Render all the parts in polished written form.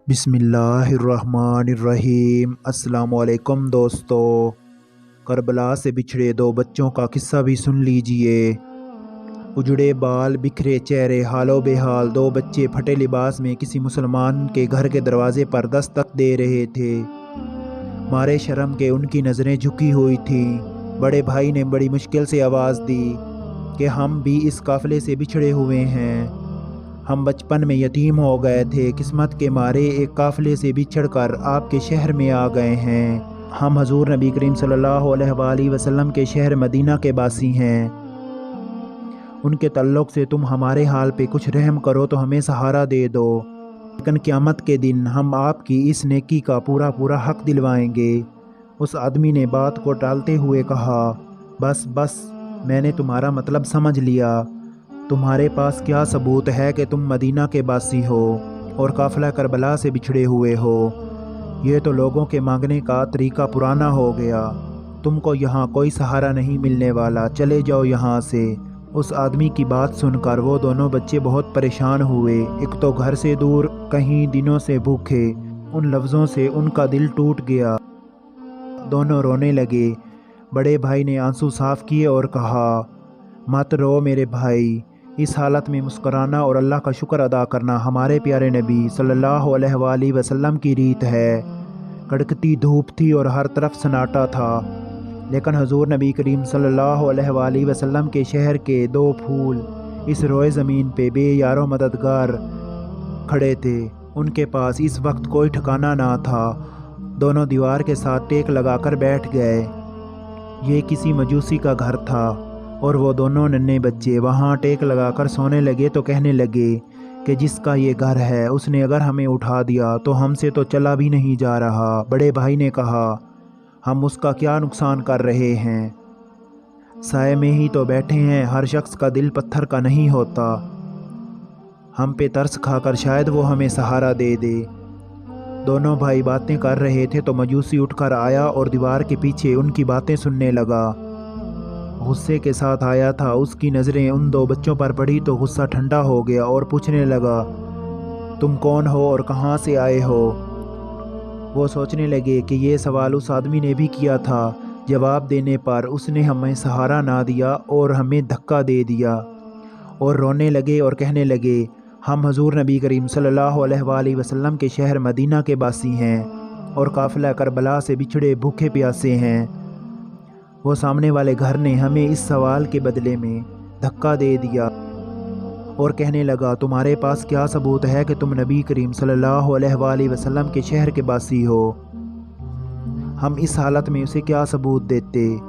बिस्मिल्लाहिर्रहमानिर्रहीम। अस्सलामुअलैकुम दोस्तों, करबला से बिछड़े दो बच्चों का किस्सा भी सुन लीजिए। उजड़े बाल, बिखरे चेहरे, हालो बेहाल दो बच्चे फटे लिबास में किसी मुसलमान के घर के दरवाजे पर दस्तक दे रहे थे। मारे शर्म के उनकी नज़रें झुकी हुई थीं। बड़े भाई ने बड़ी मुश्किल से आवाज़ दी कि हम भी इस काफ़िले से बिछड़े हुए हैं। हम बचपन में यतीम हो गए थे, किस्मत के मारे एक काफ़िले से बिछड़कर आपके शहर में आ गए हैं। हम हजूर नबी करीम सल्लल्लाहु अलैहि वसल्लम के शहर मदीना के बासी हैं। उनके तल्लुक़ से तुम हमारे हाल पे कुछ रहम करो तो हमें सहारा दे दो, लेकिन क़यामत के दिन हम आपकी इस नेकी का पूरा पूरा हक़ दिलवाएंगे। उस आदमी ने बात को टालते हुए कहा, बस बस, मैंने तुम्हारा मतलब समझ लिया। तुम्हारे पास क्या सबूत है कि तुम मदीना के बासी हो और काफ़िला करबला से बिछड़े हुए हो? ये तो लोगों के मांगने का तरीका पुराना हो गया। तुमको यहाँ कोई सहारा नहीं मिलने वाला, चले जाओ यहाँ से। उस आदमी की बात सुनकर वो दोनों बच्चे बहुत परेशान हुए। एक तो घर से दूर, कहीं दिनों से भूखे। उन लफ्ज़ों से उनका दिल टूट गया। दोनों रोने लगे। बड़े भाई ने आंसू साफ़ किए और कहा, मत रो मेरे भाई। इस हालत में मुस्कराना और अल्लाह का शुक्र अदा करना हमारे प्यारे नबी सल्लल्लाहु अलैहि वसल्लम की रीत है। कड़कती धूप थी और हर तरफ सन्नाटा था, लेकिन हजूर नबी करीम सल्लल्लाहु अलैहि वसल्लम के शहर के दो फूल इस रोए ज़मीन पे बेयारो मददगार खड़े थे। उनके पास इस वक्त कोई ठिकाना ना था। दोनों दीवार के साथ टेक लगाकर बैठ गए। ये किसी मजूसी का घर था और वो दोनों नन्हे बच्चे वहाँ टेक लगाकर सोने लगे तो कहने लगे कि जिसका ये घर है उसने अगर हमें उठा दिया तो हमसे तो चला भी नहीं जा रहा। बड़े भाई ने कहा, हम उसका क्या नुकसान कर रहे हैं? साए में ही तो बैठे हैं, हर शख्स का दिल पत्थर का नहीं होता। हम पे तरस खाकर शायद वो हमें सहारा दे दे। दोनों भाई बातें कर रहे थे तो मजूसी उठकर आया और दीवार के पीछे उनकी बातें सुनने लगा। गुस्से के साथ आया था। उसकी नज़रें उन दो बच्चों पर पड़ी तो गुस्सा ठंडा हो गया और पूछने लगा, तुम कौन हो और कहाँ से आए हो? वो सोचने लगे कि ये सवाल उस आदमी ने भी किया था। जवाब देने पर उसने हमें सहारा ना दिया और हमें धक्का दे दिया। और रोने लगे और कहने लगे, हम हजूर नबी करीम सल्लल्लाहु अलैहि वसल्लम के शहर मदीना के बासी हैं और काफ़िला करबला से बिछड़े भूखे प्यासे हैं। वो सामने वाले घर ने हमें इस सवाल के बदले में धक्का दे दिया और कहने लगा, तुम्हारे पास क्या सबूत है कि तुम नबी करीम सल्लल्लाहु अलैहि वसल्लम के शहर के बासी हो? हम इस हालत में उसे क्या सबूत देते?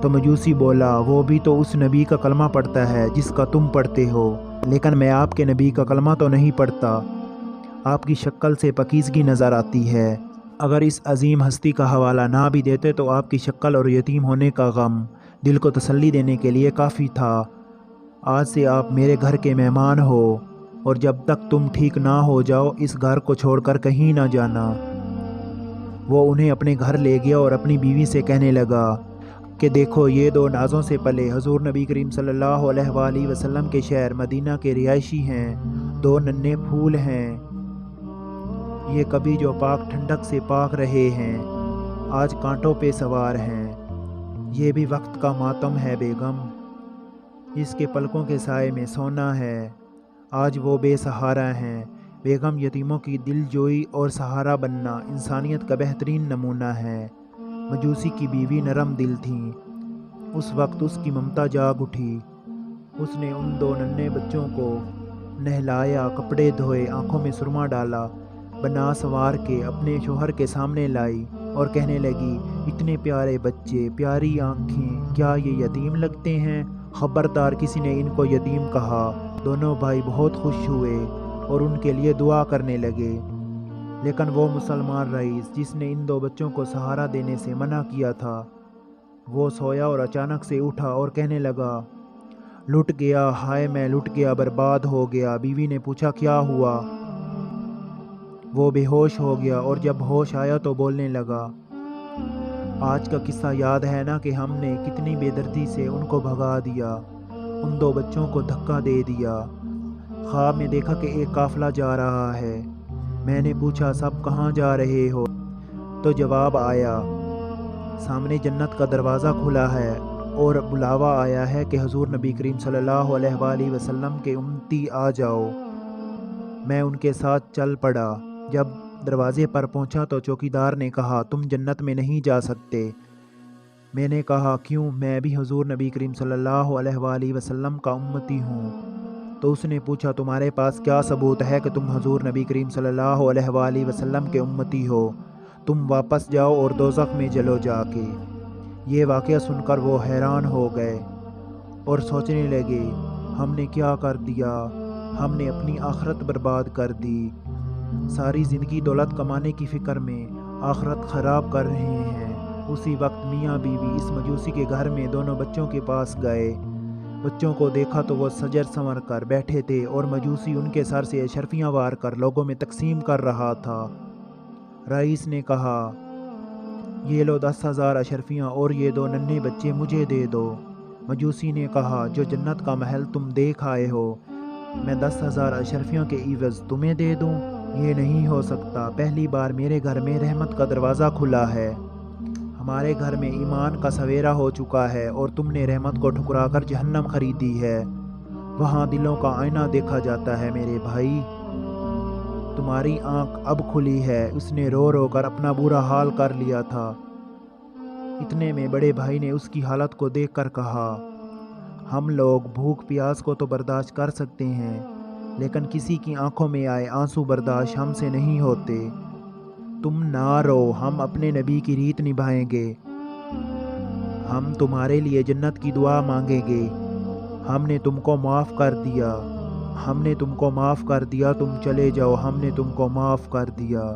तो मजूसी बोला, वो भी तो उस नबी का कलमा पढ़ता है जिसका तुम पढ़ते हो, लेकिन मैं आपके नबी का कलमा तो नहीं पढ़ता। आपकी शक्ल से पाकीज़गी नज़र आती है। अगर इस अजीम हस्ती का हवाला ना भी देते तो आपकी शक्ल और यतीम होने का गम दिल को तसल्ली देने के लिए काफ़ी था। आज से आप मेरे घर के मेहमान हो और जब तक तुम ठीक ना हो जाओ इस घर को छोड़कर कहीं ना जाना। वो उन्हें अपने घर ले गया और अपनी बीवी से कहने लगा कि देखो, ये दो नाज़ों से पले हजूर नबी करीम सल्लल्लाहु अलैहि वसल्लम के शहर मदीना के रिहायशी हैं। दो नन्हे फूल हैं। ये कभी जो पाक ठंडक से पाक रहे हैं, आज कांटों पे सवार हैं। ये भी वक्त का मातम है बेगम, इसके पलकों के साए में सोना है। आज वो बेसहारा हैं। बेगम, यतीमों की दिलजोई और सहारा बनना इंसानियत का बेहतरीन नमूना है। मजूसी की बीवी नरम दिल थी। उस वक्त उसकी ममता जाग उठी। उसने उन दो नन्हे बच्चों को नहलाया, कपड़े धोए, आंखों में सुरमा डाला, बना संवार के अपने शोहर के सामने लाई और कहने लगी, इतने प्यारे बच्चे, प्यारी आँखें, क्या ये यतीम लगते हैं? खबरदार, किसी ने इनको यतीम कहा। दोनों भाई बहुत खुश हुए और उनके लिए दुआ करने लगे, लेकिन वो मुसलमान रईस जिसने इन दो बच्चों को सहारा देने से मना किया था, वो सोया और अचानक से उठा और कहने लगा, लुट गया, हाय मैं लुट गया, बर्बाद हो गया। बीवी ने पूछा, क्या हुआ? वो बेहोश हो गया और जब होश आया तो बोलने लगा, आज का किस्सा याद है ना कि हमने कितनी बेदर्दी से उनको भगा दिया, उन दो बच्चों को धक्का दे दिया। ख्वाब में देखा कि एक काफ़िला जा रहा है, میں نے پوچھا سب کہاں جا رہے ہو؟ تو جواب آیا سامنے جنت کا دروازہ کھلا ہے اور بلاوا آیا ہے کہ حضور نبی کریم صلی اللہ علیہ وآلہ وسلم کے امتی آ جاؤ۔ میں ان کے ساتھ چل پڑا۔ جب دروازے پر پہنچا تو چوکیدار نے کہا تم جنت میں نہیں جا سکتے۔ میں نے کہا کیوں؟ میں بھی حضور نبی کریم صلی اللہ علیہ وآلہ وسلم کا امتی ہوں۔ تو اس نے پوچھا تمہارے پاس کیا ثبوت ہے کہ تم حضور نبی کریم صلی اللہ علیہ وآلہ وسلم کے امتی ہو؟ تم واپس جاؤ اور دوزخ میں جلو جا کے۔ یہ واقعہ سن کر وہ حیران ہو گئے اور سوچنے لگے ہم نے کیا کر دیا؟ ہم نے اپنی آخرت برباد کر دی۔ ساری زندگی دولت کمانے کی فکر میں آخرت خراب کر رہے ہیں۔ اسی وقت میاں بیوی اس مجوسی کے گھر میں دونوں بچوں کے پاس گئے۔ بچوں کو دیکھا تو وہ سجر سنور کر بیٹھے تھے اور مجوسی ان کے سر سے اشرفیاں وار کر لوگوں میں تقسیم کر رہا تھا۔ رئیس نے کہا یہ لو 10,000 اشرفیاں اور یہ دو ننھے بچے مجھے دے دو۔ مجوسی نے کہا جو جنت کا محل تم دیکھ آئے ہو میں 10,000 اشرفیوں کے عوض تمہیں دے دوں؟ یہ نہیں ہو سکتا۔ پہلی بار میرے گھر میں رحمت کا دروازہ کھلا ہے۔ ہمارے گھر میں ایمان کا سویرا ہو چکا ہے اور تم نے رحمت کو ٹھکرا کر جہنم خریدی ہے۔ وہاں دلوں کا آئینہ دیکھا جاتا ہے میرے بھائی۔ تمہاری آنکھ اب کھلی ہے۔ اس نے رو رو کر اپنا برا حال کر لیا تھا۔ اتنے میں بڑے بھائی نے اس کی حالت کو دیکھ کر کہا ہم لوگ بھوک پیاس کو تو برداشت کر سکتے ہیں لیکن کسی کی آنکھوں میں آئے آنسو برداشت ہم سے نہیں ہوتے۔ تم نہ رو، ہم اپنے نبی کی ریت نبھائیں گے۔ ہم تمہارے لیے جنت کی دعا مانگیں گے۔ ہم نے تم کو معاف کر دیا، ہم نے تم کو معاف کر دیا، تم چلے جاؤ، ہم نے تم کو معاف کر دیا۔